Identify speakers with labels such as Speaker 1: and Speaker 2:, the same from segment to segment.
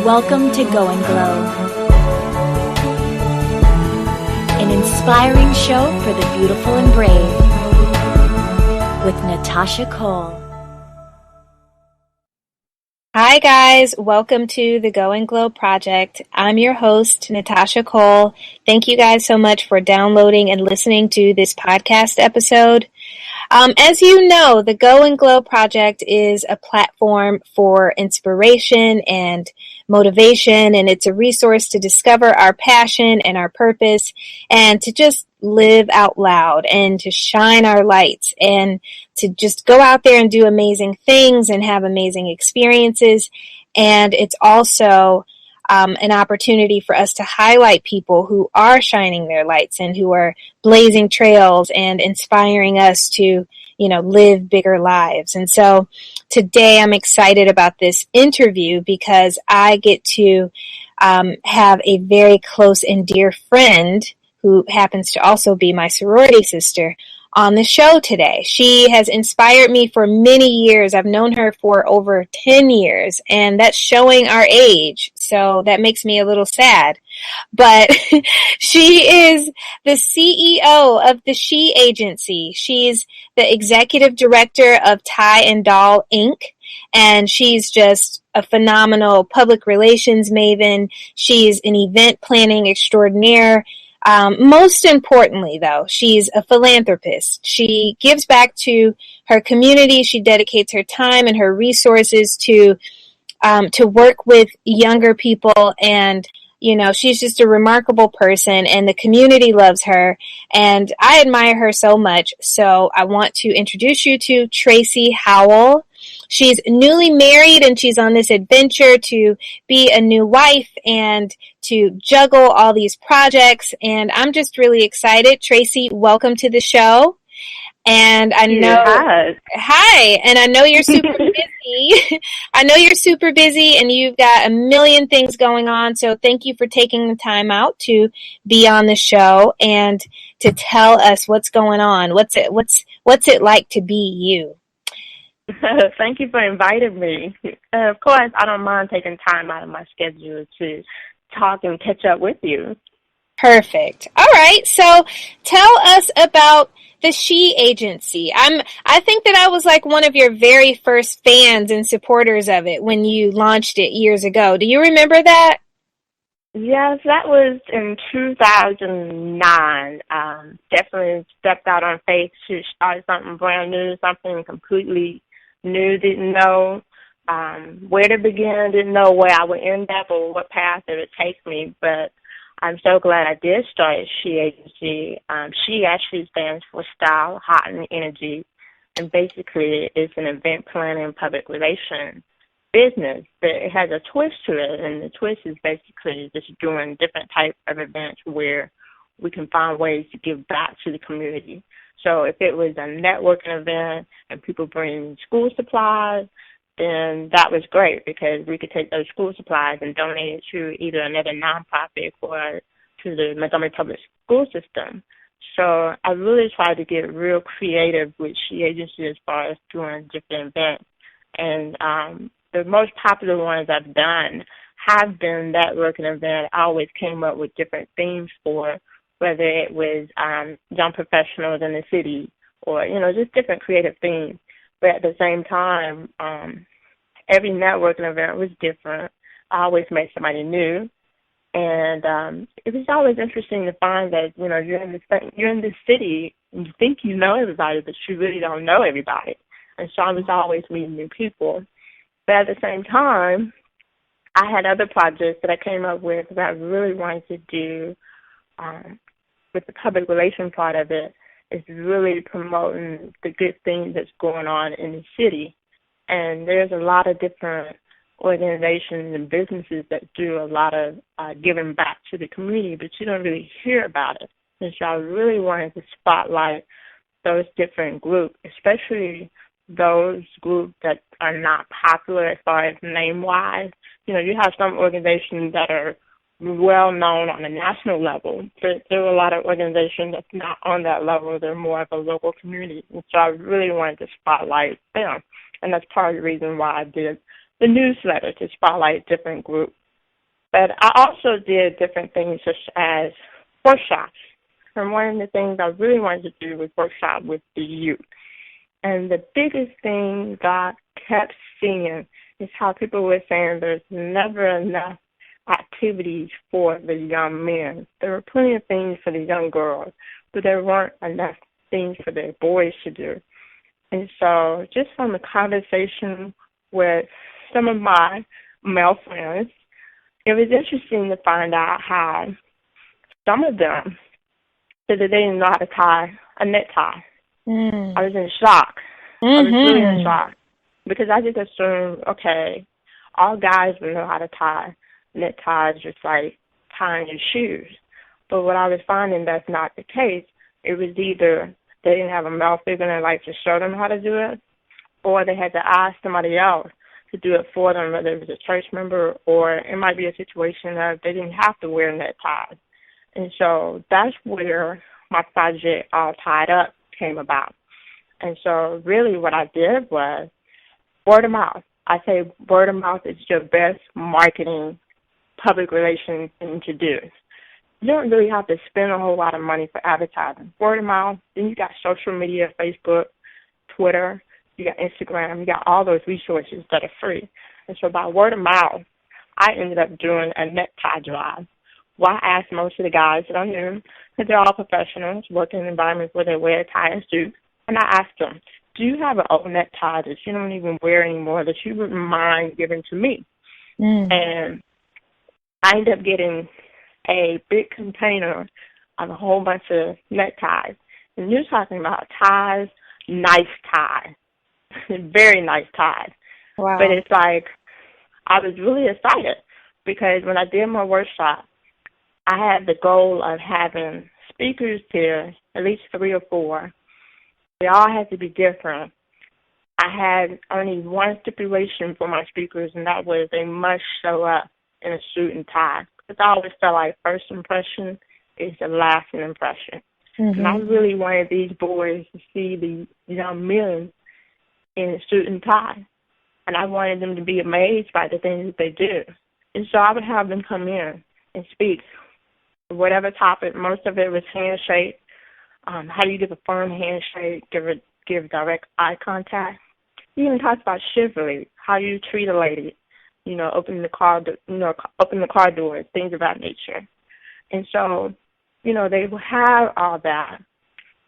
Speaker 1: Welcome to Go and Glow, an inspiring show for the beautiful and brave with Natasha Cole.
Speaker 2: Hi guys, welcome to the Go and Glow Project. I'm your host, Natasha Cole. Thank you guys so much for downloading and listening to this podcast episode. As you know, the Go and Glow Project is a platform for inspiration and motivation, and it's a resource to discover our passion and our purpose and to just live out loud and to shine our lights and to just go out there and do amazing things and have amazing experiences. And it's also an opportunity for us to highlight people who are shining their lights and who are blazing trails and inspiring us to, live bigger lives. And so today I'm excited about this interview because I get to have a very close and dear friend who happens to also be my sorority sister on the show today. She has inspired me for many years. I've known her for over 10 years, and that's showing our age. So that makes me a little sad. But she is the CEO of the S.H.E agency. She's the executive director of Tie and Doll Inc., and she's just a phenomenal public relations maven. She's an event planning extraordinaire. Most importantly, though, she's a philanthropist. She gives back to her community. She dedicates her time and her resources to work with younger people. And, she's just a remarkable person, and the community loves her. And I admire her so much. So I want to introduce you to Traci Howell. She's newly married, and she's on this adventure to be a new wife and to juggle all these projects. And I'm just really excited. Traci, welcome to the show. And I know, hi, and I know you're super busy. I know you're super busy and you've got a million things going on. So thank you for taking the time out to be on the show and to tell us what's going on. What's it like to be you?
Speaker 3: Thank you for inviting me. Of course, I don't mind taking time out of my schedule to talk and catch up with you.
Speaker 2: Perfect. All right. So tell us about the S.H.E agency. I think that I was like one of your very first fans and supporters of it when you launched it years ago. Do you remember that?
Speaker 3: Yes, that was in 2009. Definitely stepped out on faith to start something brand new, something completely new. Didn't know where to begin, didn't know where I would end up or what path it would take me, but I'm so glad I did start S.H.E agency. S.H.E actually stands for Style, Hot, and Energy, and basically it's an event planning and public relations business, but it has a twist to it, and the twist is basically just doing different types of events where we can find ways to give back to the community. So if it was a networking event and people bring school supplies, then that was great because we could take those school supplies and donate it to either another nonprofit or to the Montgomery Public School System. So I really tried to get real creative with S.H.E agency as far as doing different events. And the most popular ones I've done have been networking events. I always came up with different themes for, whether it was young professionals in the city or, just different creative themes. But at the same time, every networking event was different. I always met somebody new. And it was always interesting to find that, you're in this city and you think you know everybody, but you really don't know everybody. And so I was always meeting new people. But at the same time, I had other projects that I came up with that I really wanted to do with the public relations part of it. Is really promoting the good things that's going on in the city. And there's a lot of different organizations and businesses that do a lot of giving back to the community, but you don't really hear about it. And so I really wanted to spotlight those different groups, especially those groups that are not popular as far as name-wise. You have some organizations that are well known on a national level, but there are a lot of organizations that's not on that level. They're more of a local community. And so I really wanted to spotlight them. And that's part of the reason why I did the newsletter, to spotlight different groups But I also did different things such as workshops. And one of the things I really wanted to do was workshop with the youth. And the biggest thing that I kept seeing is how people were saying there's never enough activities for the young men. There were plenty of things for the young girls, but there weren't enough things for the boys to do. And so just from the conversation with some of my male friends, it was interesting to find out how some of them said that they didn't know how to tie a necktie. I was in shock. I was really in shock because I just assumed, okay, all guys would know how to tie neckties, just like tying your shoes. But what I was finding that's not the case. It was either they didn't have a male figure in their life to show them how to do it, or they had to ask somebody else to do it for them, whether it was a church member or it might be a situation that they didn't have to wear neckties. And so that's where my project, All Tied Up, came about. And so really what I did was word of mouth. I say word of mouth is your best marketing, public relations thing to do. You don't really have to spend a whole lot of money for advertising. Word of mouth, then you got social media, Facebook, Twitter, you got Instagram, you got all those resources that are free. And so by word of mouth, I ended up doing a necktie drive. Well, I asked most of the guys that I knew, because they're all professionals, working in environments where they wear a tie and suit, and I asked them, do you have an old necktie that you don't even wear anymore that you wouldn't mind giving to me? And I ended up getting a big container of a whole bunch of neckties. And you're talking about ties, nice ties, very nice ties.
Speaker 2: Wow.
Speaker 3: But it's like I was really excited because when I did my workshop, I had the goal of having speakers here, at least 3 or 4. They all had to be different. I had only one stipulation for my speakers, and that was they must show up in a suit and tie. Because I always felt like first impression is the lasting impression. And I really wanted these boys to see the young men in a suit and tie. And I wanted them to be amazed by the things that they do. And so I would have them come in and speak whatever topic. Most of it was handshake. How do you give a firm handshake, give direct eye contact. We even talked about chivalry, how you treat a lady, open the car doors, things of that nature. And so, they will have all that.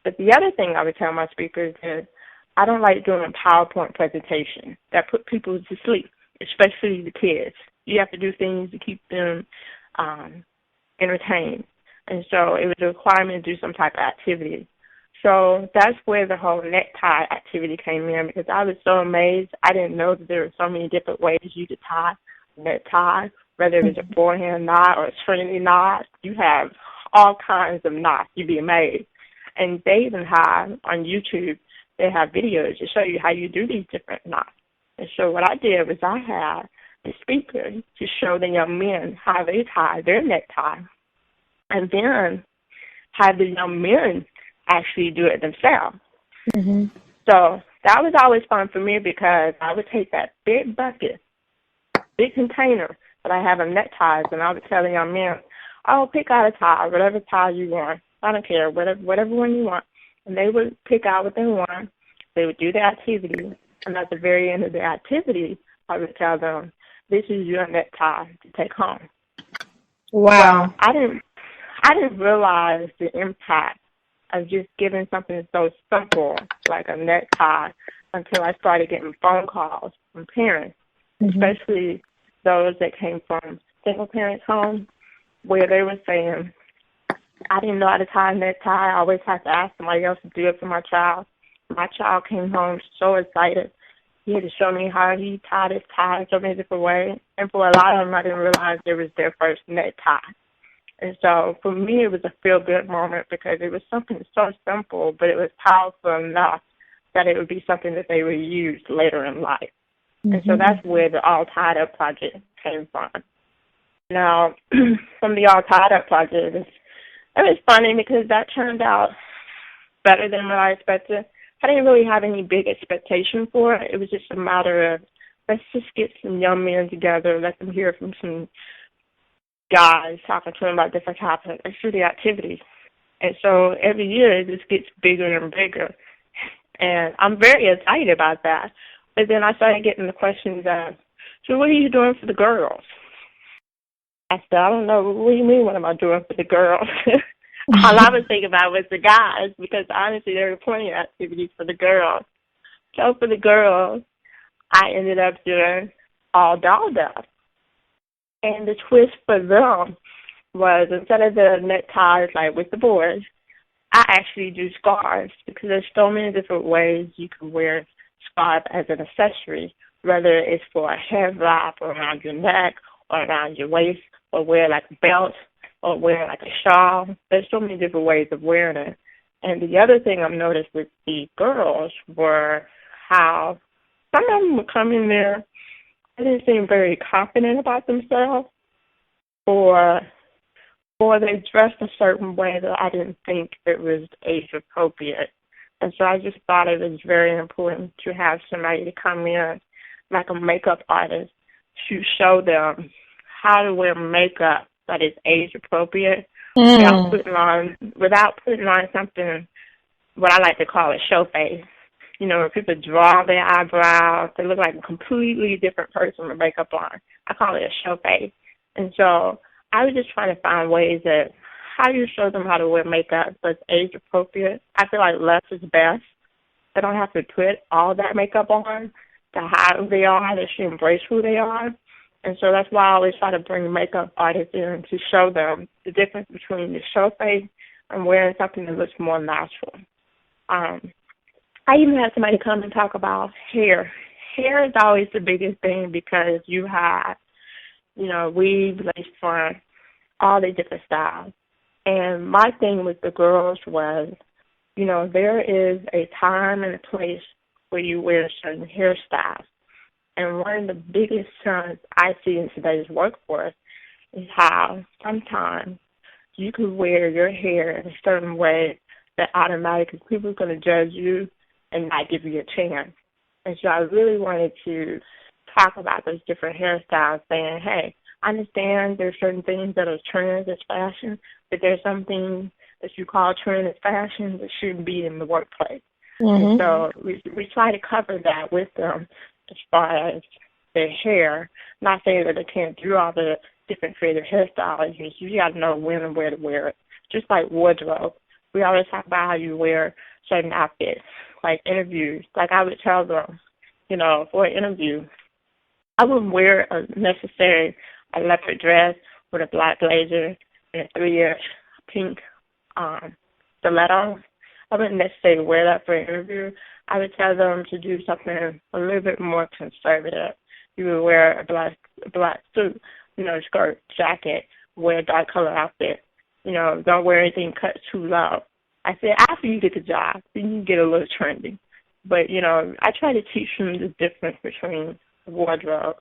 Speaker 3: But the other thing I would tell my speakers is I don't like doing a PowerPoint presentation that put people to sleep, especially the kids. You have to do things to keep them entertained. And so it was a requirement to do some type of activity. So that's where the whole necktie activity came in because I was so amazed. I didn't know that there were so many different ways you could tie a necktie, whether it was a forehand knot or a trinity knot. You have all kinds of knots. You'd be amazed. And they even have on YouTube, they have videos to show you how you do these different knots. And so what I did was I had the speaker to show the young men how they tie their necktie. And then have the young men actually do it themselves. So that was always fun for me because I would take that big bucket, big container that I have of neckties, and I would tell the young men, pick out a tie, whatever tie you want. I don't care, whatever one you want. And they would pick out what they want. They would do the activity. And at the very end of the activity, I would tell them, this is your necktie to take home.
Speaker 2: Wow.
Speaker 3: Well, I didn't realize the impact of just giving something so simple like a necktie until I started getting phone calls from parents, especially those that came from single parents' homes, where they were saying, I didn't know how to tie a necktie. I always had to ask somebody else to do it for my child. My child came home so excited. He had to show me how he tied his tie in so many different ways. And for a lot of them, I didn't realize it was their first necktie. And so for me, it was a feel-good moment because it was something so simple, but it was powerful enough that it would be something that they would use later in life. And so that's where the All Tied Up project came from. Now, from the All Tied Up project, it was funny because that turned out better than what I expected. I didn't really have any big expectation for it. It was just a matter of, let's just get some young men together, let them hear from some guys talking to them about different types of extra activities. And so every year it just gets bigger and bigger. And I'm very excited about that. But then I started getting the questions so what are you doing for the girls? I said, I don't know. What do you mean, what am I doing for the girls? All I was thinking about was the guys, because honestly there were plenty of activities for the girls. So for the girls, I ended up doing all doll stuff. And the twist for them was, instead of the neckties like with the boys, I actually do scarves, because there's so many different ways you can wear scarf as an accessory, whether it's for a hair wrap around your neck or around your waist, or wear like a belt, or wear like a shawl. There's so many different ways of wearing it. And the other thing I've noticed with the girls were how some of them would come in there, they didn't seem very confident about themselves, or they dressed a certain way that I didn't think it was age appropriate. And so I just thought it was very important to have somebody to come in, like a makeup artist, to show them how to wear makeup that is age appropriate without putting on something, what I like to call a show face. You know, when people draw their eyebrows, they look like a completely different person with makeup on. I call it a show face. And so I was just trying to find ways that how you show them how to wear makeup that's age appropriate. I feel like less is best. They don't have to put all that makeup on to hide who they are. They should embrace who they are. And so that's why I always try to bring makeup artists in to show them the difference between the show face and wearing something that looks more natural. I even had somebody come and talk about hair. Hair is always the biggest thing, because you have, weave, lace front, all the different styles. And my thing with the girls was, there is a time and a place where you wear certain hairstyles. And one of the biggest trends I see in today's workforce is how sometimes you can wear your hair in a certain way that automatically people are going to judge you and not give you a chance. And so I really wanted to talk about those different hairstyles, saying, hey, I understand there's certain things that are trends as fashion, but there's some things that you call trend as fashion that shouldn't be in the workplace. And so we try to cover that with them as far as their hair. Not saying that they can't do all the different creative hairstyles. You got to know when and where to wear it. Just like wardrobe. We always talk about how you wear certain outfits, like interviews. Like I would tell them, for an interview, I wouldn't wear a necessary leopard dress with a black blazer and a 3-inch pink stiletto. I wouldn't necessarily wear that for an interview. I would tell them to do something a little bit more conservative. You would wear a black suit, skirt, jacket, wear a dark color outfit. Don't wear anything cut too low. I said, after you get the job, then you get a little trendy. But, I try to teach them the difference between wardrobe,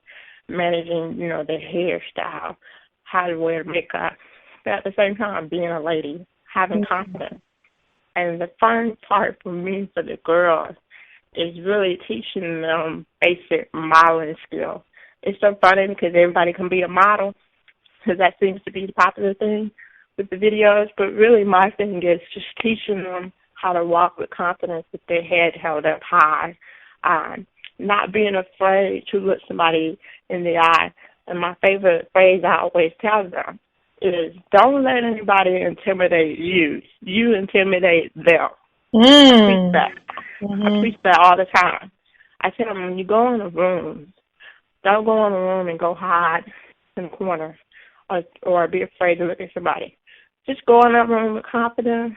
Speaker 3: managing, their hairstyle, how to wear makeup, but at the same time being a lady, having confidence. And the fun part for me, for the girls, is really teaching them basic modeling skills. It's so funny because everybody can be a model, because that seems to be the popular thing with the videos. But really my thing is just teaching them how to walk with confidence with their head held up high, not being afraid to look somebody in the eye. And my favorite phrase I always tell them is, don't let anybody intimidate you. You intimidate them. I preach that. I preach that all the time. I tell them, when you go in a room, don't go in a room and go hide in the corner or be afraid to look at somebody. Just go in that room with confidence,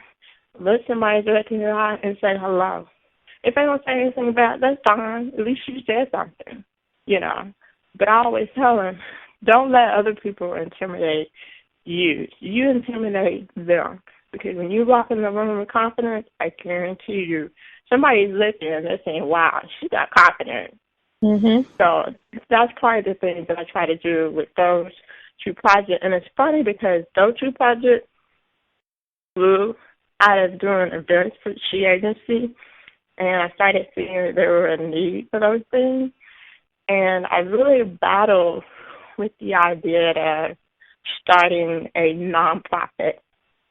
Speaker 3: look somebody directly in the eye and say hello. If they don't say anything bad, that's fine. At least you said something, But I always tell them, don't let other people intimidate you. You intimidate them. Because when you walk in the room with confidence, I guarantee you, somebody's listening and they're saying, wow, she got confidence. So that's part of the thing that I try to do with those two projects. And it's funny because those two projects grew out of doing events for S.H.E agency, and I started seeing that there were a need for those things. And I really battled with the idea that starting a nonprofit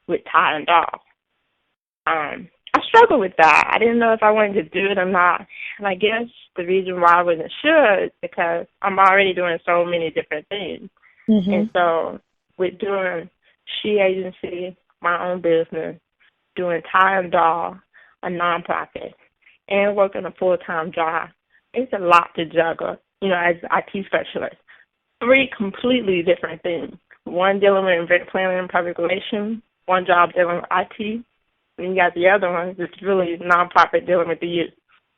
Speaker 3: with Ty and Doll. I struggled with that. I didn't know if I wanted to do it or not. And I guess the reason why I wasn't sure is because I'm already doing so many different things.
Speaker 2: Mm-hmm.
Speaker 3: And so with doing S.H.E agency, my own business, doing Ty and Doll, a nonprofit, and working a full-time job, it's a lot to juggle, as an IT specialist. 3 completely different things. One dealing with event planning and public relations, one job dealing with IT, and you got the other one that's really nonprofit dealing with the youth.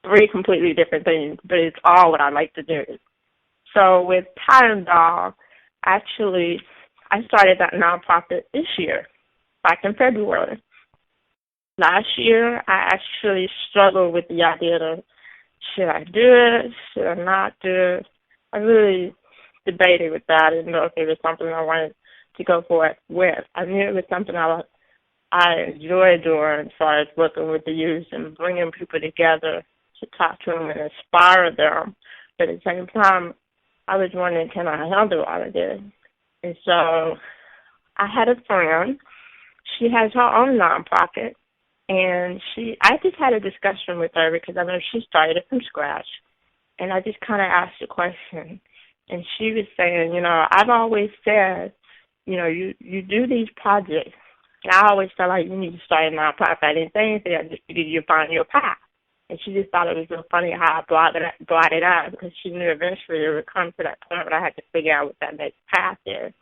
Speaker 3: 3 completely different things, but it's all what I like to do. So with Ty and Doll, actually, I started that nonprofit this year, back in February. Last year, I actually struggled with the idea of, should I do it? Should I not do it? I really debated with that. I didn't know if it was something I wanted to go for it with. I knew it was something I enjoy doing as far as working with the youth and bringing people together to talk to them and inspire them. But at the same time, I was wondering, can I handle all of this? And so I had a friend. She has her own nonprofit. And I just had a discussion with her because I know she started it from scratch. And I just kind of asked the question. And she was saying, I've always said, you do these projects. And I always felt like you need to start a nonprofit. I didn't say anything. I just figured you'd find your path. And she just thought it was so funny how I brought it up because she knew eventually it would come to that point where I had to figure out what that next path is.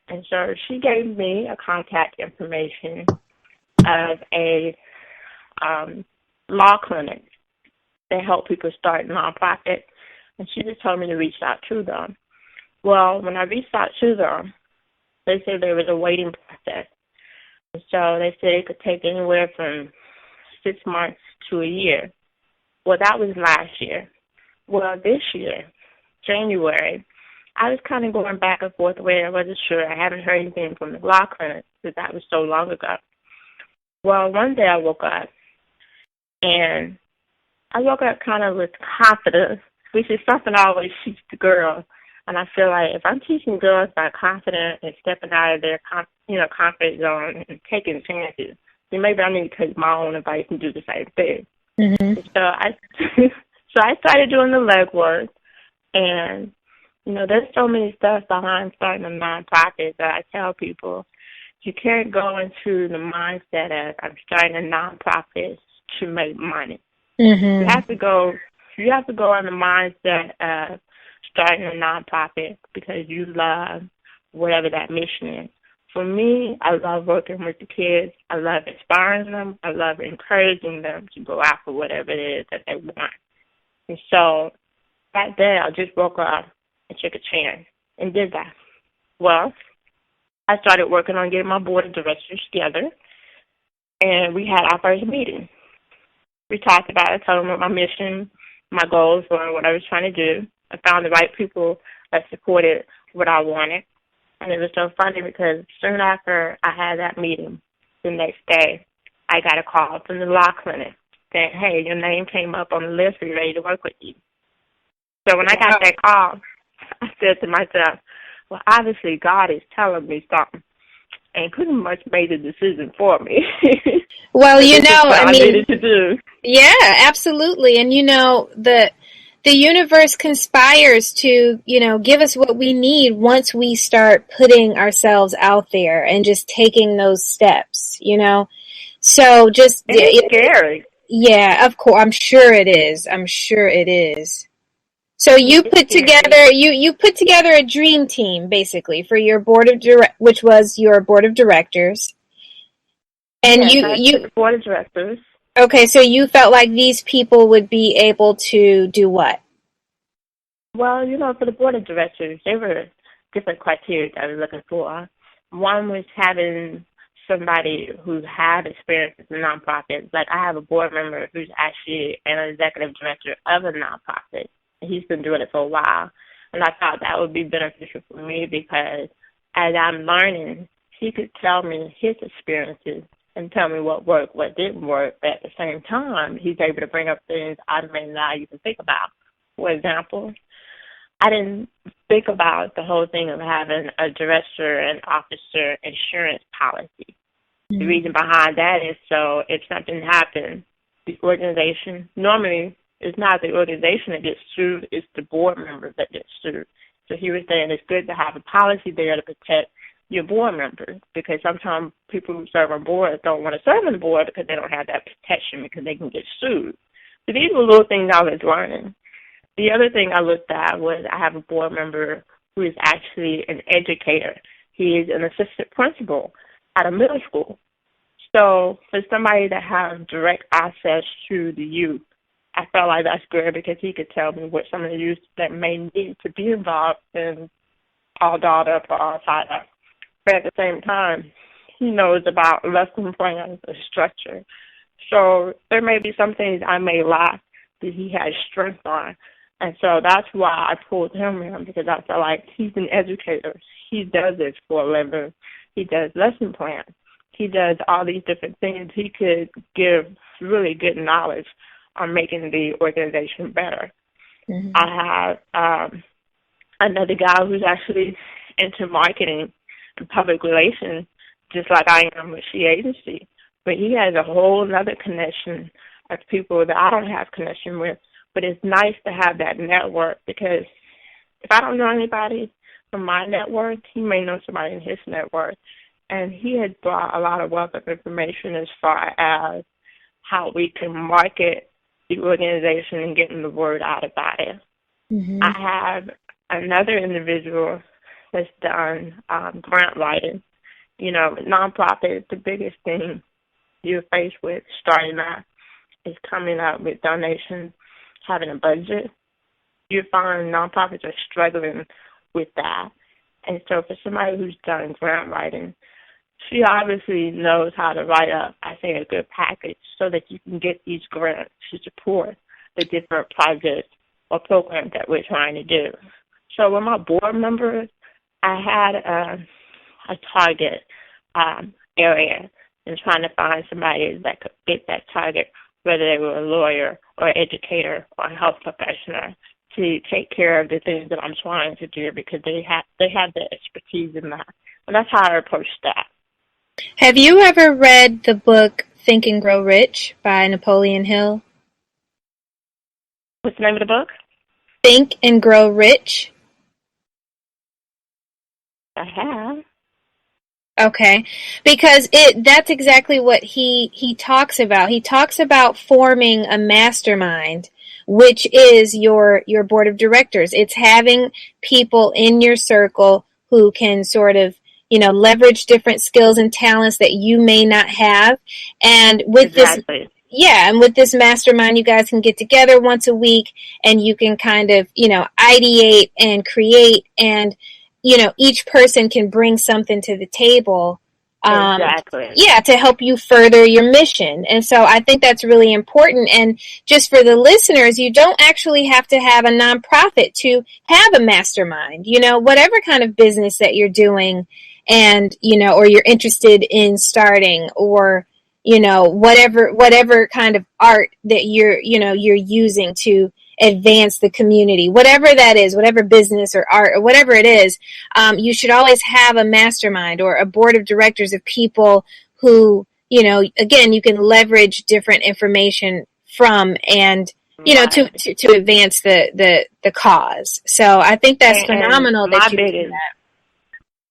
Speaker 3: And so she gave me a contact information of a law clinic that help people start nonprofits, and she just told me to reach out to them. Well, when I reached out to them, they said there was a waiting process. And so they said it could take anywhere from 6 months to a year. Well, that was last year. Well, this year, January, I was kind of going back and forth where I wasn't sure. I haven't heard anything from the law clinic because that was so long ago. Well, one day I woke up, and I woke up kind of with confidence, which is something I always teach the girls. And I feel like if I'm teaching girls about confidence and stepping out of their comfort zone and taking chances, then maybe I need to take my own advice and do the same thing.
Speaker 2: Mm-hmm.
Speaker 3: So I started doing the legwork, and there's so many stuff behind starting a nonprofit that I tell people. You can't go into the mindset of I'm starting a nonprofit to make money.
Speaker 2: Mm-hmm.
Speaker 3: You have to go in the mindset of starting a nonprofit because you love whatever that mission is. For me, I love working with the kids. I love inspiring them. I love encouraging them to go after whatever it is that they want. And so that day, I just woke up and took a chance and did that. Well, I started working on getting my board of directors together, and we had our first meeting. We talked about it, told them what my mission, my goals were, what I was trying to do. I found the right people that supported what I wanted. And it was so funny because soon after I had that meeting, the next day, I got a call from the law clinic saying, hey, your name came up on the list. We're ready to work with you. So when I got that call, I said to myself, well, obviously God is telling me something and pretty much made the decision for me.
Speaker 2: Well,
Speaker 3: I needed to do.
Speaker 2: Yeah, absolutely. And the universe conspires to, give us what we need once we start putting ourselves out there and just taking those steps, So just
Speaker 3: it's scary.
Speaker 2: Yeah, of course. I'm sure it is. So you put together a dream team basically for your which was your board of directors. And
Speaker 3: the board of directors.
Speaker 2: Okay, so you felt like these people would be able to do what?
Speaker 3: Well, for the board of directors, there were different criteria that I was looking for. One was having somebody who had experience in nonprofits. Like I have a board member who's actually an executive director of a nonprofit, and he's been doing it for a while. And I thought that would be beneficial for me because as I'm learning, he could tell me his experiences and tell me what worked, what didn't work. But at the same time, he's able to bring up things I may not even think about. For example, I didn't think about the whole thing of having a director and officer insurance policy. The reason behind that is so if something happens, the organization, normally it's not the organization that gets sued, it's the board members that get sued. So he was saying it's good to have a policy there to protect your board members, because sometimes people who serve on boards don't want to serve on the board because they don't have that protection because they can get sued. So these were little things I was learning. The other thing I looked at was I have a board member who is actually an educator. He is an assistant principal at a middle school. So for somebody to have direct access to the youth, I felt like that's good because he could tell me what some of the youth that may need to be involved in all dolled up or all tied up. But at the same time, he knows about lesson plans and structure. So there may be some things I may lack that he has strength on. And so that's why I pulled him in, because I feel like he's an educator. He does this for a living. He does lesson plans. He does all these different things. He could give really good knowledge on making the organization better. I have another guy who's actually into marketing and public relations, just like I am with C.E.O agency. But he has a whole other connection of people that I don't have connection with. But it's nice to have that network, because if I don't know anybody from my network, he may know somebody in his network. And he has brought a lot of wealth of information as far as how we can market the organization and getting the word out about it. I have another individual that's done grant writing. You know, nonprofit, the biggest thing you're faced with starting out is coming up with donations, having a budget. You find nonprofits are struggling with that. And so for somebody who's done grant writing, she obviously knows how to write up, I think, a good package so that you can get these grants to support the different projects or programs that we're trying to do. So with my board members, I had a target area and trying to find somebody that could fit that target, whether they were a lawyer or educator or a health professional, to take care of the things that I'm trying to do, because they have the expertise in that. And that's how I approached that.
Speaker 2: Have you ever read the book Think and Grow Rich by Napoleon Hill?
Speaker 3: What's the name of the book?
Speaker 2: Think and Grow Rich.
Speaker 3: I have.
Speaker 2: Okay, because that's exactly what he talks about. He talks about forming a mastermind, which is your board of directors. It's having people in your circle who can sort of, you know, leverage different skills and talents that you may not have. And with
Speaker 3: Exactly.
Speaker 2: and with this mastermind, you guys can get together once a week and you can kind of, you know, ideate and create, and, you know, each person can bring something to the table.
Speaker 3: Exactly.
Speaker 2: To help you further your mission. And so I think that's really important. And just for the listeners, you don't actually have to have a nonprofit to have a mastermind. You know, whatever kind of business that you're doing, and, you know, or you're interested in starting, or, you know, whatever kind of art that you're using to advance the community, whatever that is, whatever business or art or whatever it is, you should always have a mastermind or a board of directors of people who, you know, again, you can leverage different information from, and, you know, to advance the cause. So I think that's phenomenal that you do that.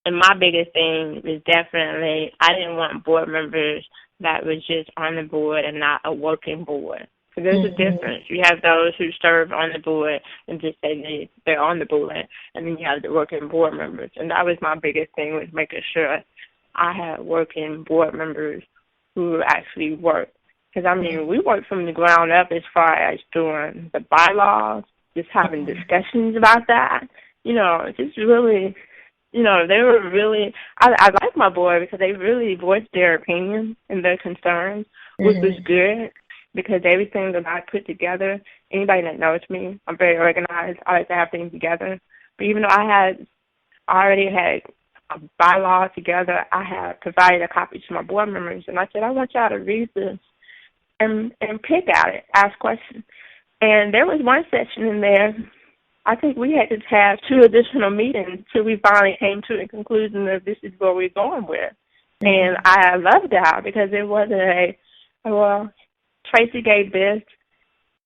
Speaker 3: And my biggest thing is definitely, I didn't want board members that was just on the board and not a working board. So there's a difference. You have those who serve on the board and just say they're on the board, and then you have the working board members. And that was my biggest thing, was making sure I had working board members who actually work. Because, I mean, we work from the ground up as far as doing the bylaws, just having discussions about that. You know, just really, you know, they were really, I like my board because they really voiced their opinions and their concerns, which was good. Because everything that I put together, anybody that knows me, I'm very organized. I like to have things together. But even though I already had a bylaw together, I had provided a copy to my board members, and I said, I want y'all to read this and pick at it, ask questions. And there was one section in there I think we had to have 2 additional meetings till we finally came to the conclusion that this is what we're going with. And I loved that because it wasn't well, Traci gave this.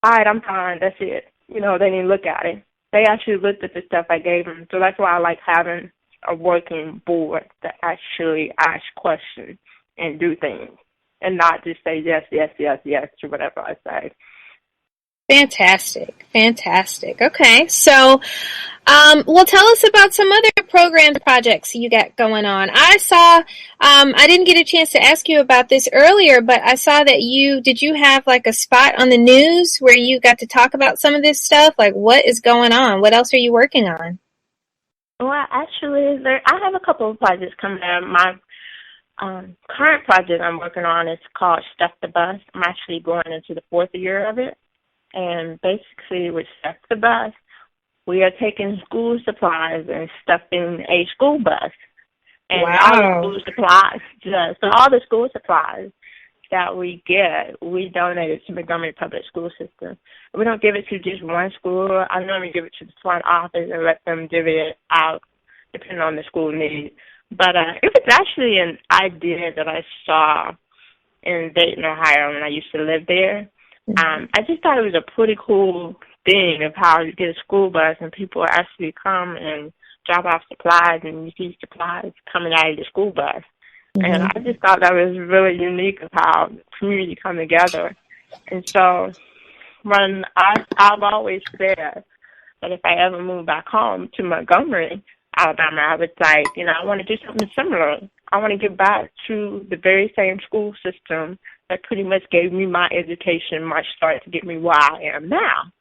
Speaker 3: All right, I'm fine. That's it. They didn't look at it. They actually looked at the stuff I gave them. So that's why I like having a working board that actually ask questions and do things and not just say yes, yes, yes, yes to whatever I say.
Speaker 2: Fantastic. Okay, so, well, tell us about some other programs, projects you got going on. I saw, I didn't get a chance to ask you about this earlier, but I saw that did you have like a spot on the news where you got to talk about some of this stuff? Like, what is going on? What else are you working on?
Speaker 3: Well, actually, I have a couple of projects coming out. My current project I'm working on is called Stuff the Bus. I'm actually going into the 4th year of it. And basically with Stuff the Bus, we are taking school supplies and stuffing a school bus. And all the school supplies, so all the school supplies that we get, we donate it to Montgomery Public School System. We don't give it to just one school. I normally give it to the front office and let them divvy it out depending on the school need. But it was actually an idea that I saw in Dayton, Ohio when I used to live there. I just thought it was a pretty cool thing of how you get a school bus and people actually come and drop off supplies and you see supplies coming out of the school bus. And I just thought that was really unique of how the community come together. And so when I've always said that if I ever move back home to Montgomery, Alabama, I was like, I want to do something similar. I want to get back to the very same school system that pretty much gave me my education, my start to get me where I am now.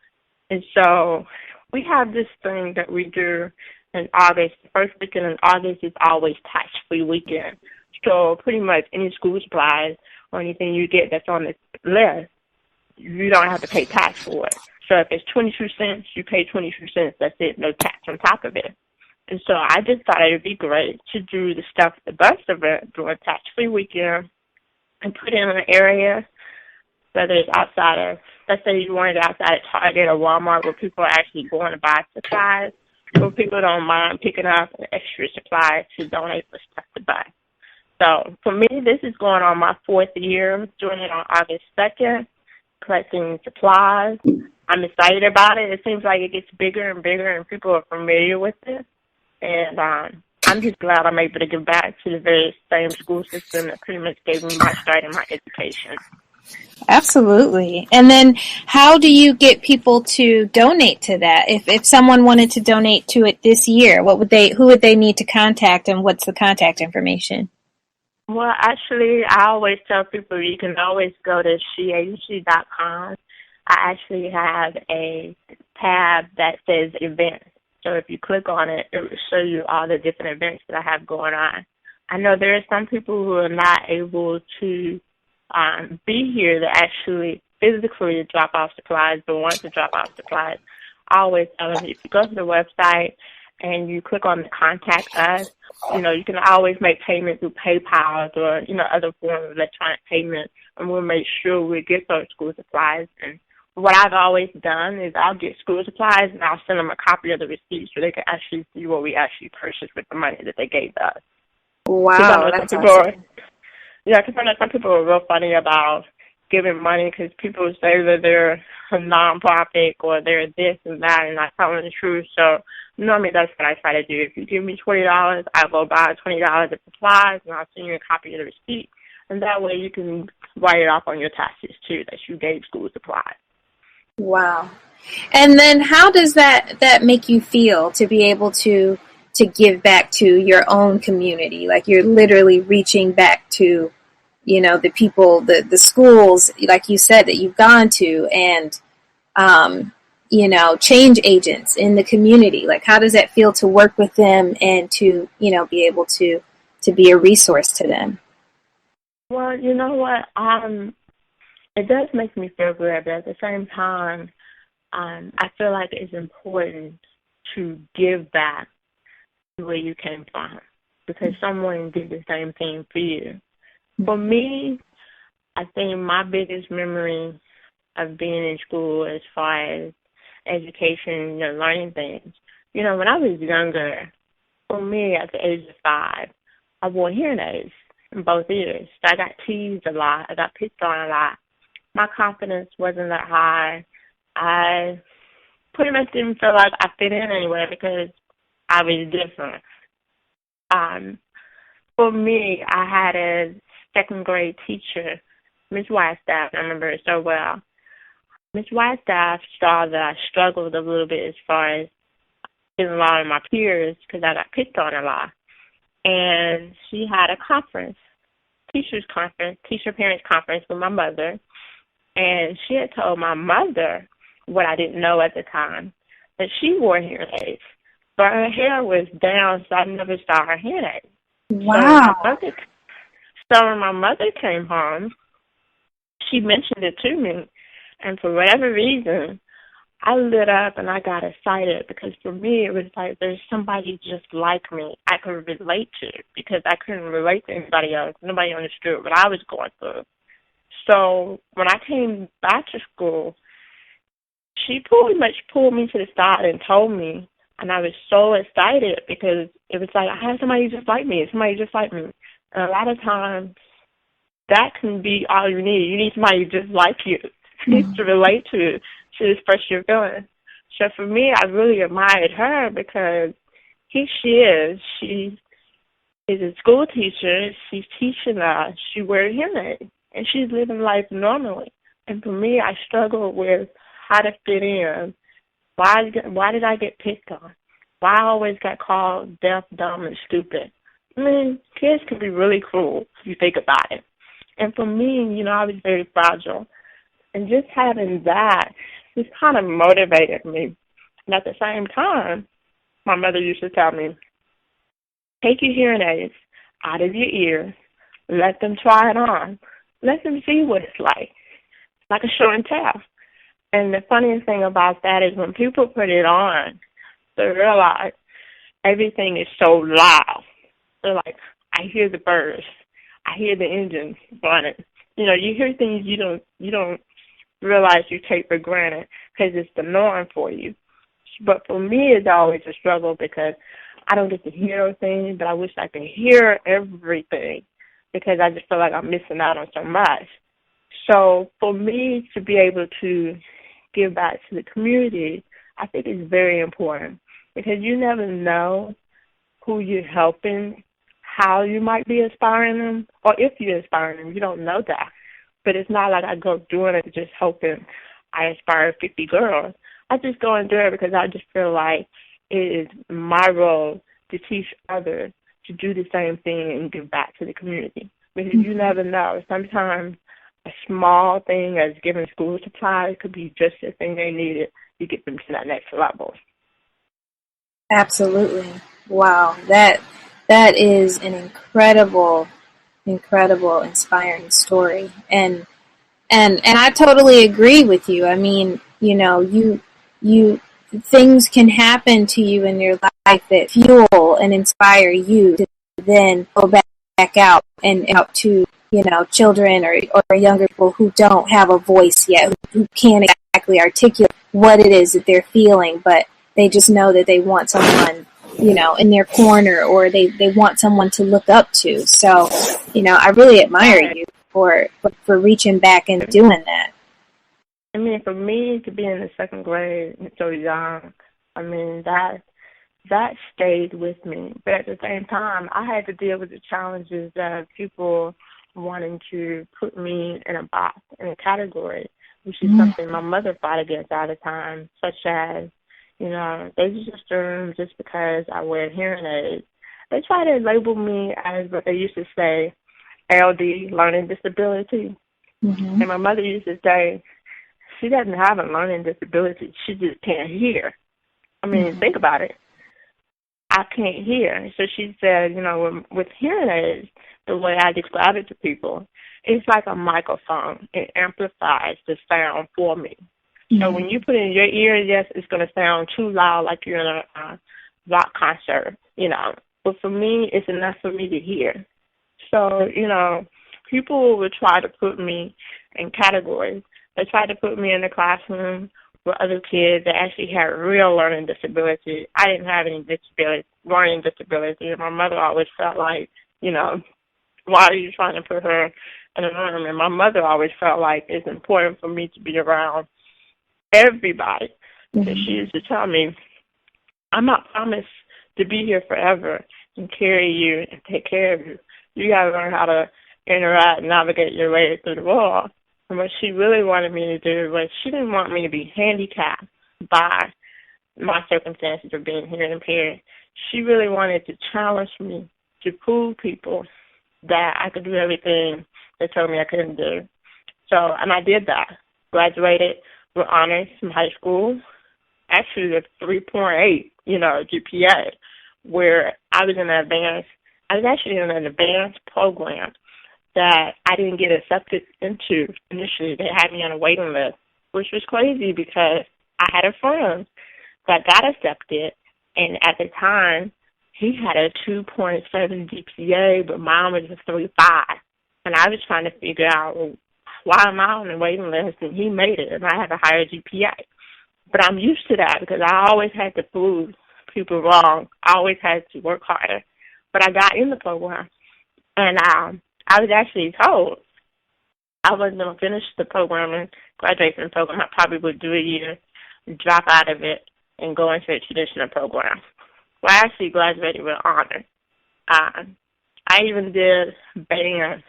Speaker 3: And so we have this thing that we do in August. The first weekend in August is always tax-free weekend. So pretty much any school supplies or anything you get that's on this list, you don't have to pay tax for it. So if it's 22 cents, you pay 22 cents. That's it, no tax on top of it. And so I just thought it would be great to do the Stuff the Bus event during tax-free weekend and put it in an area, whether it's outside of, let's say you wanted it outside of Target or Walmart where people are actually going to buy supplies, where people don't mind picking up an extra supply to donate for Stuff the Bus. So for me, this is going on my 4th year. I'm doing it on August 2nd, collecting supplies. I'm excited about it. It seems like it gets bigger and bigger and people are familiar with it. And I'm just glad I'm able to give back to the very same school system that pretty much gave me my start in my education.
Speaker 2: Absolutely. And then how do you get people to donate to that? If someone wanted to donate to it this year, who would they need to contact and what's the contact information?
Speaker 3: Well, actually, I always tell people you can always go to SHE.com. I actually have a tab that says events. So if you click on it, it will show you all the different events that I have going on. I know there are some people who are not able to be here to actually physically drop off supplies but want to drop off supplies. I always tell them if you go to the website and you click on the Contact Us, you can always make payment through PayPal or, other forms of electronic payment, and we'll make sure we get those school supplies. And what I've always done is I'll get school supplies and I'll send them a copy of the receipt so they can actually see what we actually purchased with the money that they gave us.
Speaker 2: Wow, that's awesome.
Speaker 3: Because I know some people are real funny about giving money because people say that they're a nonprofit or they're this and that and not telling the truth. So normally that's what I try to do. If you give me $20, I'll go buy $20 of supplies and I'll send you a copy of the receipt. And that way you can write it off on your taxes too that you gave school supplies.
Speaker 2: Wow. And then how does that make you feel to be able to give back to your own community? Like you're literally reaching back to, the people, the schools, like you said, that you've gone to and, change agents in the community. Like how does that feel to work with them and to, be able to be a resource to them?
Speaker 3: Well, you know what? It does make me feel good, but at the same time, I feel like it's important to give back to where you came from because someone did the same thing for you. For me, I think my biggest memory of being in school as far as education, learning things. When I was younger, for me, at the age of 5, I wore hearing aids in both ears. So I got teased a lot. I got picked on a lot. My confidence wasn't that high. I pretty much didn't feel like I fit in anywhere because I was different. For me, I had a second grade teacher, Miss Wildstaff. I remember it so well. Miss Wildstaff saw that I struggled a little bit as far as getting along with my peers because I got picked on a lot. And she had a conference, teacher parents conference with my mother. And she had told my mother what I didn't know at the time, that she wore hearing aids. But her hair was down, so I never saw her hearing aids.
Speaker 2: Wow.
Speaker 3: So when my mother came home, she mentioned it to me. And for whatever reason, I lit up and I got excited because for me, it was like there's somebody just like me I could relate to because I couldn't relate to anybody else. Nobody understood what I was going through. So when I came back to school, she pretty much pulled me to the side and told me, and I was so excited because it was like I had somebody just like me, And a lot of times that can be all you need. You need somebody just like you to relate to express your feelings. So for me, I really admired her because she is a school teacher. She's teaching us. She wears hearing aids, and she's living life normally. And for me, I struggled with how to fit in. Why did I get picked on? Why I always got called deaf, dumb, and stupid? I mean, kids can be really cruel if you think about it. And for me, I was very fragile. And just having that just kind of motivated me. And at the same time, my mother used to tell me, take your hearing aids out of your ears, let them try it on, let them see what it's like a show and tell. And the funniest thing about that is when people put it on, they realize everything is so loud. They're like, I hear the birds, I hear the engines running. You hear things you don't realize you take for granted because it's the norm for you. But for me, it's always a struggle because I don't get to hear those things, but I wish I could hear everything because I just feel like I'm missing out on so much. So for me to be able to give back to the community, I think it's very important because you never know who you're helping, how you might be inspiring them, or if you're inspiring them. You don't know that. But it's not like I go doing it just hoping I inspire 50 girls. I just go and do it because I just feel like it is my role to teach others to do the same thing and give back to the community. Because you never know. Sometimes a small thing as giving school supplies could be just the thing they needed to get them to that next level.
Speaker 2: Absolutely. Wow. That is an incredible, inspiring story. And I totally agree with you. I mean, you things can happen to you in your life that fuel and inspire you to then go back out and out to, children or younger people who don't have a voice yet, who can't exactly articulate what it is that they're feeling, but they just know that they want someone, in their corner, or they want someone to look up to. So, I really admire you for reaching back and doing that.
Speaker 3: I mean, for me to be in the second grade and so young, I mean, that stayed with me. But at the same time, I had to deal with the challenges of people wanting to put me in a box, in a category, which is something my mother fought against all the time, such as, they just assume just because I wear hearing aids. They try to label me as what they used to say, LD, learning disability. Mm-hmm. And my mother used to say, she doesn't have a learning disability. She just can't hear. I mean, think about it. I can't hear. So she said, with hearing aids, the way I describe it to people, it's like a microphone. It amplifies the sound for me. Mm-hmm. So when you put it in your ear, yes, it's going to sound too loud like you're in a rock concert, But for me, it's enough for me to hear. So, people would try to put me in categories. They try to put me in the classroom with other kids that actually had real learning disabilities. I didn't have any learning disability, and my mother always felt like, why are you trying to put her in a room? And my mother always felt like it's important for me to be around everybody, because she used to tell me, I'm not promised to be here forever and carry you and take care of you. You got to learn how to interact and navigate your way through the world. And what she really wanted me to do was she didn't want me to be handicapped by my circumstances of being hearing impaired. She really wanted to challenge me to prove people that I could do everything they told me I couldn't do. So, and I did that. Graduated with honors from high school, actually with 3.8, GPA, where I was actually in an advanced program that I didn't get accepted into initially. They had me on a waiting list, which was crazy because I had a friend that got accepted, and at the time, he had a 2.7 GPA, but mine was a 3.5. And I was trying to figure out, well, why am I on the waiting list and he made it and I had a higher GPA? But I'm used to that because I always had to prove people wrong. I always had to work harder. But I got in the program, and I was actually told I wasn't going to finish the program and graduate from the program. I probably would do a year, drop out of it, and go into a traditional program. Well, I actually graduated with honor. I even did band.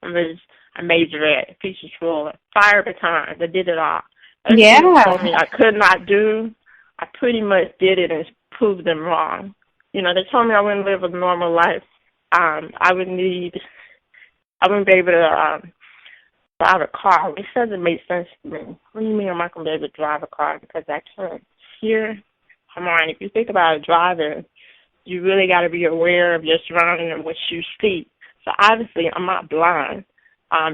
Speaker 3: I majored at Features for fire baton. I did it all. Everything they told me I could not do, I pretty much did it and proved them wrong. They told me I wouldn't live a normal life. I wouldn't be able to drive a car, which doesn't make sense to me. What do you mean I'm not going to be able to drive a car because I can't hear? Come on, if you think about driving, you really got to be aware of your surroundings and what you see. So obviously, I'm not blind.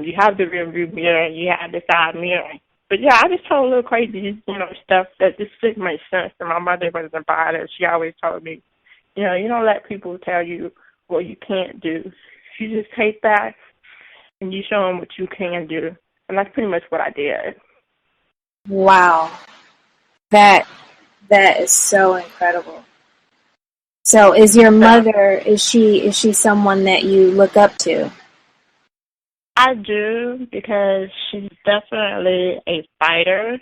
Speaker 3: You have the rear view mirror, you have the side mirror. But yeah, I just told a little crazy, stuff that just didn't make sense. And my mother wasn't about it. She always told me, you don't let people tell you what you can't do. You just take that and you show them what you can do. And that's pretty much what I did.
Speaker 2: Wow. That is so incredible. So is your mother, is she someone that you look up to?
Speaker 3: I do, because she's definitely a fighter.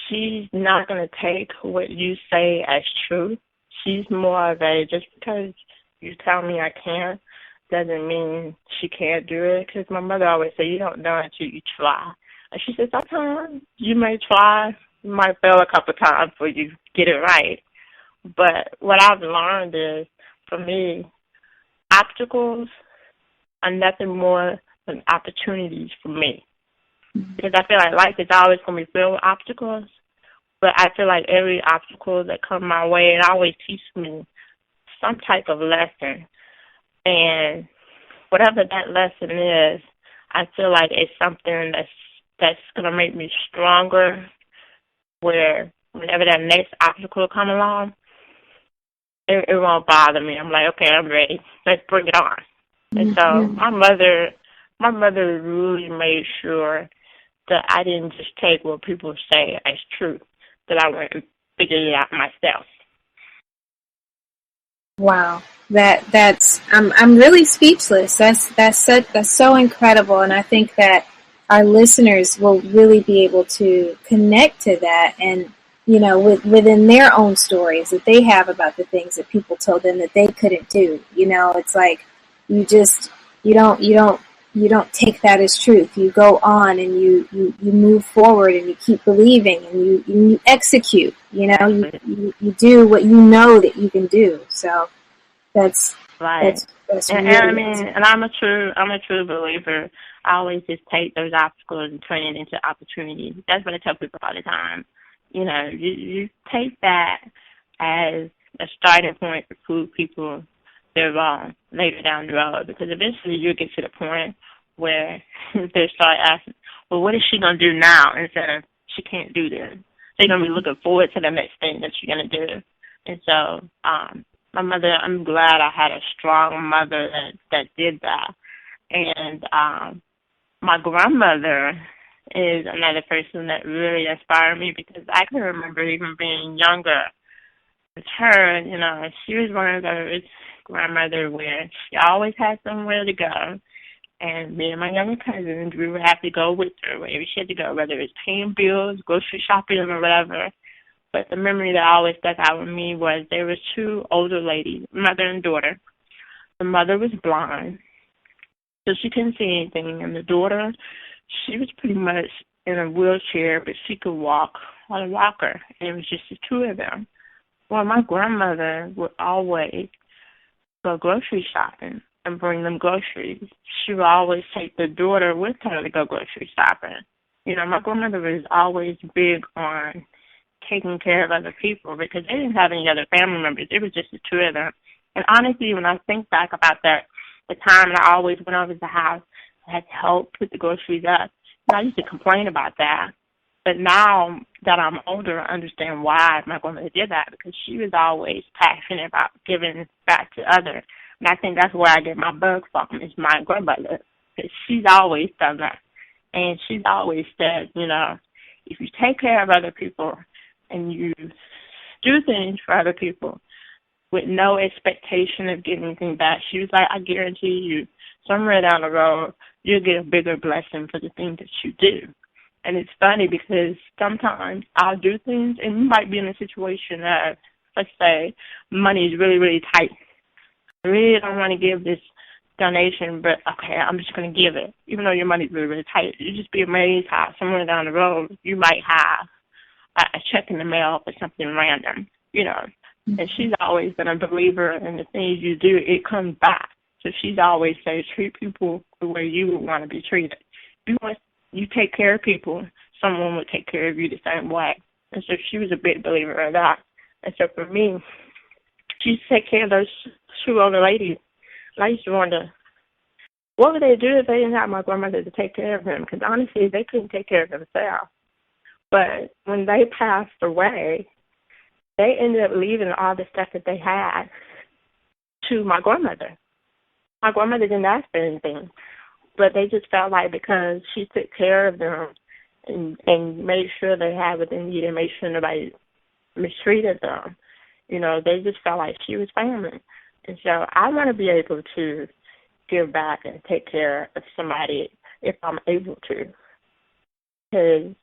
Speaker 3: She's not going to take what you say as true. She's more of a, just because you tell me I can't doesn't mean she can't do it. Because my mother always said, you don't know until you try. And she said, sometimes you may try, you might fail a couple times before you get it right. But what I've learned is, for me, obstacles are nothing more than opportunities for me. Because I feel like life is always going to be filled with obstacles, but I feel like every obstacle that comes my way, it always teaches me some type of lesson. And whatever that lesson is, I feel like it's something that's going to make me stronger, where whenever that next obstacle comes along, it won't bother me. I'm like, okay, I'm ready. Let's bring it on. And so my mother really made sure that I didn't just take what people say as truth, that I went and figured it out myself.
Speaker 2: Wow, that's I'm really speechless. That's so incredible, and I think that our listeners will really be able to connect to that, and within their own stories that they have about the things that people told them that they couldn't do. It's like you don't take that as truth. You go on and you move forward and you keep believing and you execute. You do what you know that you can do. So that's
Speaker 3: right.
Speaker 2: That's
Speaker 3: and
Speaker 2: really
Speaker 3: I mean, and I'm a true believer. I always just take those obstacles and turn it into opportunities. That's what I tell people all the time. You take that as a starting point to prove people they're wrong later down the road, because eventually you'll get to the point where they start asking, well, what is she going to do now instead of she can't do this? They're going to be looking forward to the next thing that you're going to do. And so my mother, I'm glad I had a strong mother that did that. And my grandmother is another person that really inspired me because I can remember even being younger with her, she was one of those grandmother where she always had somewhere to go. And me and my younger cousins, we would have to go with her wherever she had to go, whether it's paying bills, grocery shopping, or whatever. But the memory that always stuck out with me was there was two older ladies, mother and daughter. The mother was blind, so she couldn't see anything. And the daughter, she was pretty much in a wheelchair, but she could walk on a walker. And it was just the two of them. Well, my grandmother would always go grocery shopping and bring them groceries. She would always take the daughter with her to go grocery shopping. My grandmother was always big on taking care of other people because they didn't have any other family members. It was just the two of them. And honestly, when I think back about that, the time I always went over to the house, I had to help put the groceries up. I used to complain about that. But now that I'm older, I understand why my grandmother did that because she was always passionate about giving back to others. And I think that's where I get my bug from is my grandmother because she's always done that. And she's always said, if you take care of other people and you do things for other people with no expectation of getting anything back, she was like, I guarantee you, somewhere down the road, you'll get a bigger blessing for the things that you do. And it's funny because sometimes I'll do things and you might be in a situation of, let's say, money is really, really tight. I really don't want to give this donation, but okay, I'm just going to give it. Even though your money's really, really tight, you just be amazed how somewhere down the road you might have a check in the mail for something random, And she's always been a believer in the things you do, it comes back. So she's always said, treat people the way you would want to be treated. You take care of people, someone would take care of you the same way. And so she was a big believer in that. And so for me, she used to take care of those two older ladies. And I used to wonder, what would they do if they didn't have my grandmother to take care of them? Because honestly, they couldn't take care of themselves. But when they passed away, they ended up leaving all the stuff that they had to my grandmother. My grandmother didn't ask for anything. But they just felt like because she took care of them and made sure they had what they needed and made sure nobody mistreated them, they just felt like she was family. And so I want to be able to give back and take care of somebody if I'm able to. Because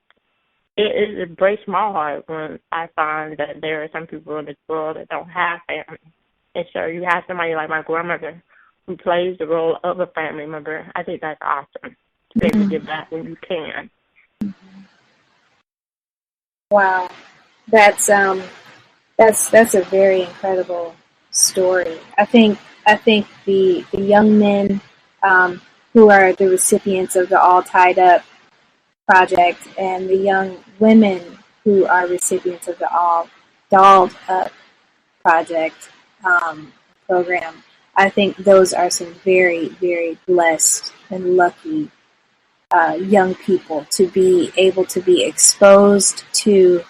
Speaker 3: it breaks my heart when I find that there are some people in this world that don't have family. And so you have somebody like my grandmother who plays the role of a family member. I think that's awesome to be able to give back when you can.
Speaker 2: Wow, that's a very incredible story. I think the young men who are the recipients of the All Tied Up project and the young women who are recipients of the All Dolled Up project program, I think those are some very, very blessed and lucky young people to be able to be exposed to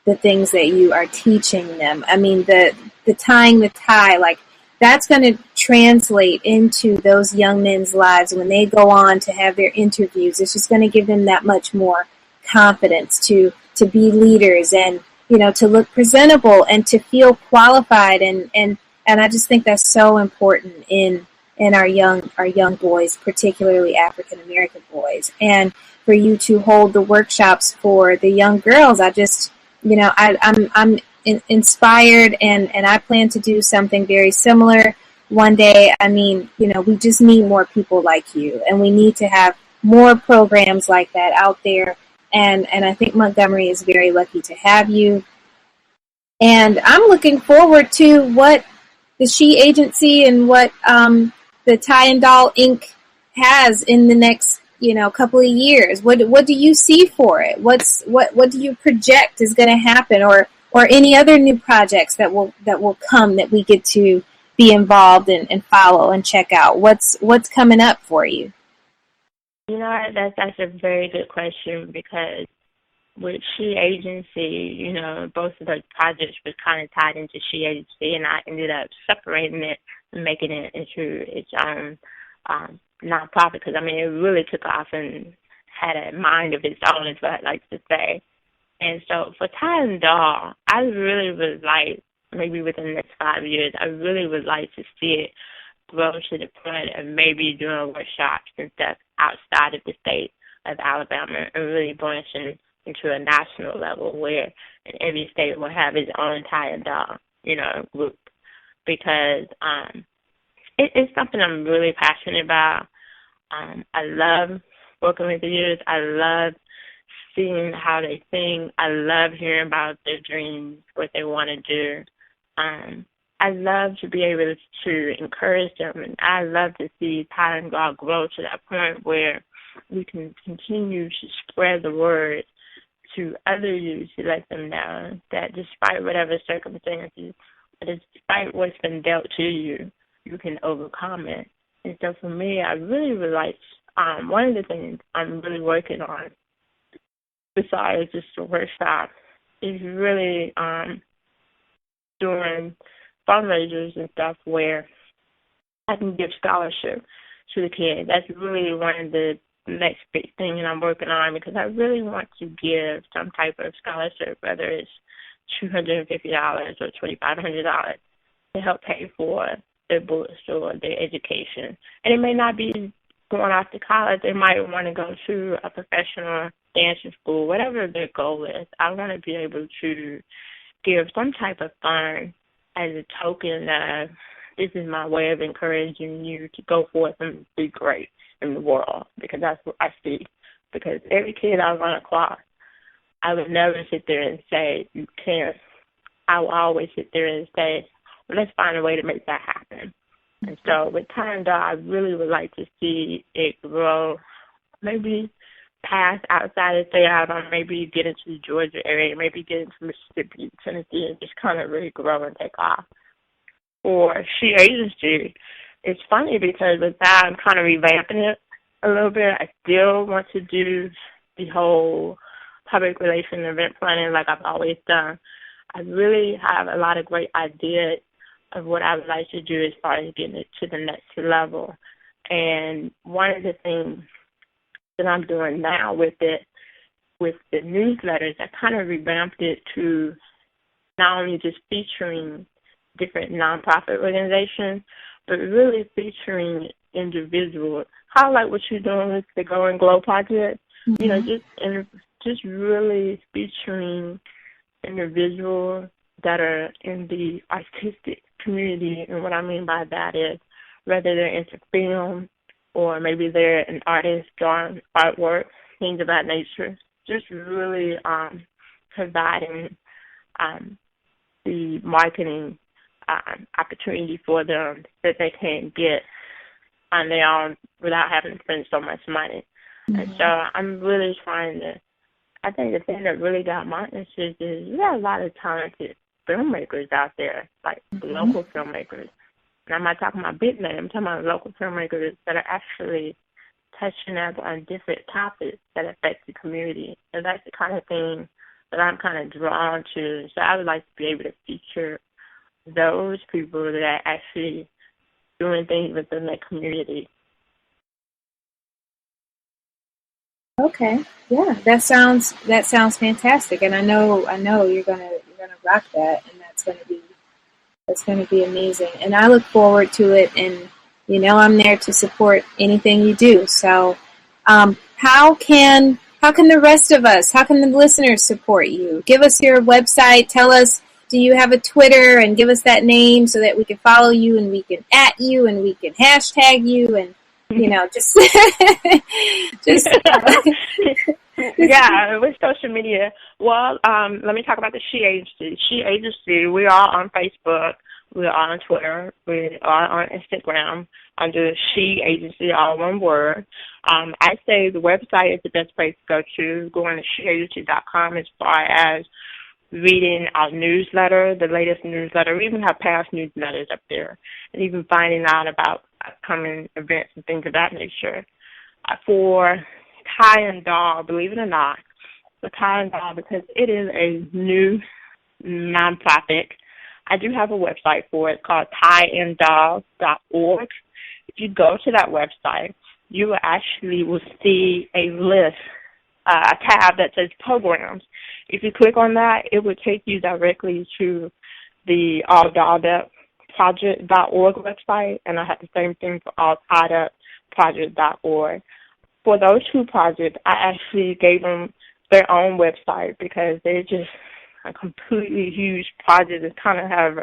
Speaker 2: the things that you are teaching them. I mean, the tying the tie, like that's going to translate into those young men's lives when they go on to have their interviews. It's just going to give them that much more confidence to be leaders and, to look presentable and to feel qualified. And I just think that's so important in our young boys, particularly African American boys. And for you to hold the workshops for the young girls, I just, I'm inspired and I plan to do something very similar one day. I mean, we just need more people like you, and we need to have more programs like that out there. And I think Montgomery is very lucky to have you. And I'm looking forward to what the S.H.E agency and what the Tie and Doll Inc. has in the next, couple of years. What do you see for it? What do you project is going to happen, or any other new projects that will come that we get to be involved in and follow and check out? What's coming up for you?
Speaker 3: That's a very good question because with S.H.E agency, both of those projects were kind of tied into S.H.E agency, and I ended up separating it and making it into its own nonprofit because, it really took off and had a mind of its own, is what I like to say. And so for Ty and Doll, I really would like, maybe within the next 5 years, I really would like to see it grow to the point of maybe doing workshops and stuff outside of the state of Alabama and really branching into a national level where every state will have its own Ty and Doll, group. Because it's something I'm really passionate about. I love working with the youth. I love seeing how they sing. I love hearing about their dreams, what they want to do. I love to be able to encourage them, and I love to see Ty and Doll grow to that point where we can continue to spread the word to other youth to let them know that despite whatever circumstances, despite what's been dealt to you, you can overcome it. And so for me, I really would like, one of the things I'm really working on, besides just the workshop, is really doing fundraisers and stuff where I can give scholarship to the kids. That's really one of the next big thing that I'm working on, because I really want to give some type of scholarship, whether it's $250 or $2,500, to help pay for their books or their education. And it may not be going off to college. They might want to go to a professional dancing school, whatever their goal is. I want to be able to give some type of fund as a token of this is my way of encouraging you to go forth and be great in the world, because that's what I see. Because every kid I run across, I would never sit there and say, you can't. I will always sit there and say, well, let's find a way to make that happen. And so with Ty and Doll, I really would like to see it grow, maybe past outside of state, maybe get into the Georgia area, maybe get into Mississippi, Tennessee, and just kind of really grow and take off. For S.H.E Agency, it's funny because with that, I'm kind of revamping it a little bit. I still want to do the whole public relations event planning like I've always done. I really have a lot of great ideas of what I would like to do as far as getting it to the next level. And one of the things that I'm doing now with it, with the newsletters, I kind of revamped it to not only just featuring different nonprofit organizations, but really featuring individuals. Kind of like what you're doing with the Go and Glow project, just really featuring individuals that are in the artistic community. And what I mean by that is whether they're into film or maybe they're an artist drawing artwork, things of that nature, just really providing the marketing opportunity for them that they can't get on their own without having to spend so much money. And so I'm really trying to, I think the thing that really got my interest is there are a lot of talented filmmakers out there, like local filmmakers. And I'm not talking about big names, I'm talking about local filmmakers that are actually touching up on different topics that affect the community. And that's the kind of thing that I'm kind of drawn to. So I would like to be able to feature those people that are actually doing things within their community.
Speaker 2: Okay, yeah, that sounds fantastic, and I know you're gonna rock that, and that's gonna be amazing, and I look forward to it. And I'm there to support anything you do. So, how can the rest of us, how can the listeners support you? Give us your website. Tell us, do you have a Twitter? And give us that name so that we can follow you and we can @ you and we can hashtag you and just
Speaker 3: yeah, with social media. Well, let me talk about the S.H.E Agency. S.H.E Agency, we are on Facebook, we are on Twitter, we are on Instagram under S.H.E Agency, all one word. I say the website is the best place to go to, going to SHEagency.com as far as reading our newsletter, the latest newsletter. We even have past newsletters up there, and even finding out about upcoming events and things of that nature. For Ty and Doll, believe it or not, for Ty and Doll, because it is a new nonprofit, I do have a website for it called tyanddoll.org. If you go to that website, you actually will see a list, a tab that says programs. If you click on that, it will take you directly to the alldolled-up-project.org website, and I have the same thing for alltiedupproject.org. For those two projects, I actually gave them their own website because they're just a completely huge project. It kind of have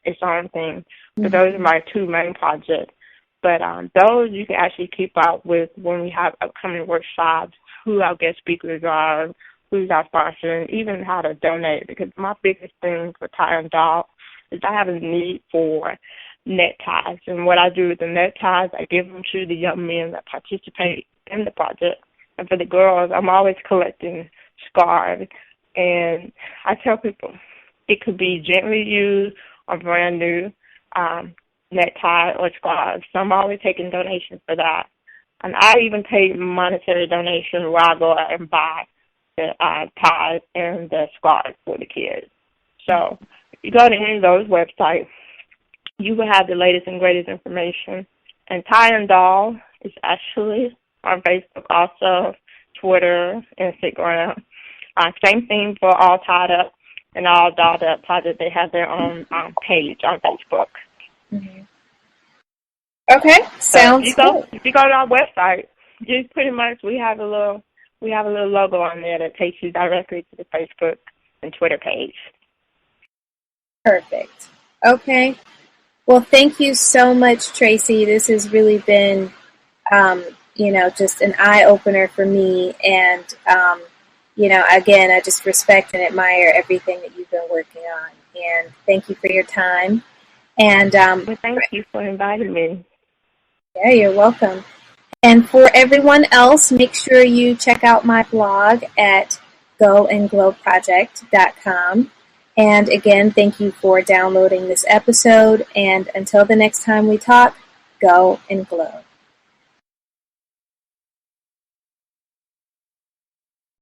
Speaker 3: its own thing. But those are my two main projects. But those you can actually keep up with when we have upcoming workshops, who our guest speakers are, who's our sponsor, and even how to donate. Because my biggest thing for Tie and Doll is I have a need for net ties. And what I do with the net ties, I give them to the young men that participate in the project. And for the girls, I'm always collecting scarves. And I tell people it could be gently used or brand new net tie or scarves. So I'm always taking donations for that. And I even take monetary donations where I go out and buy the ties and the scarves for the kids. So if you go to any of those websites, you will have the latest and greatest information. And Tie and Doll is actually on Facebook also, Twitter, Instagram. Same thing for All Tied Up and All Dolled Up Project. They have their own page on Facebook.
Speaker 2: Mm-hmm. Okay, sounds good.
Speaker 3: If you go to our website, just pretty much we have a little logo on there that takes you directly to the Facebook and Twitter page.
Speaker 2: Perfect. Okay. Well, thank you so much, Traci. This has really been, just an eye-opener for me. And, again, I just respect and admire everything that you've been working on. And thank you for your time. And
Speaker 3: well, thank you for inviting me.
Speaker 2: Yeah, you're welcome. And for everyone else, make sure you check out my blog at goandglowproject.com. And again, thank you for downloading this episode. And until the next time we talk, go and glow.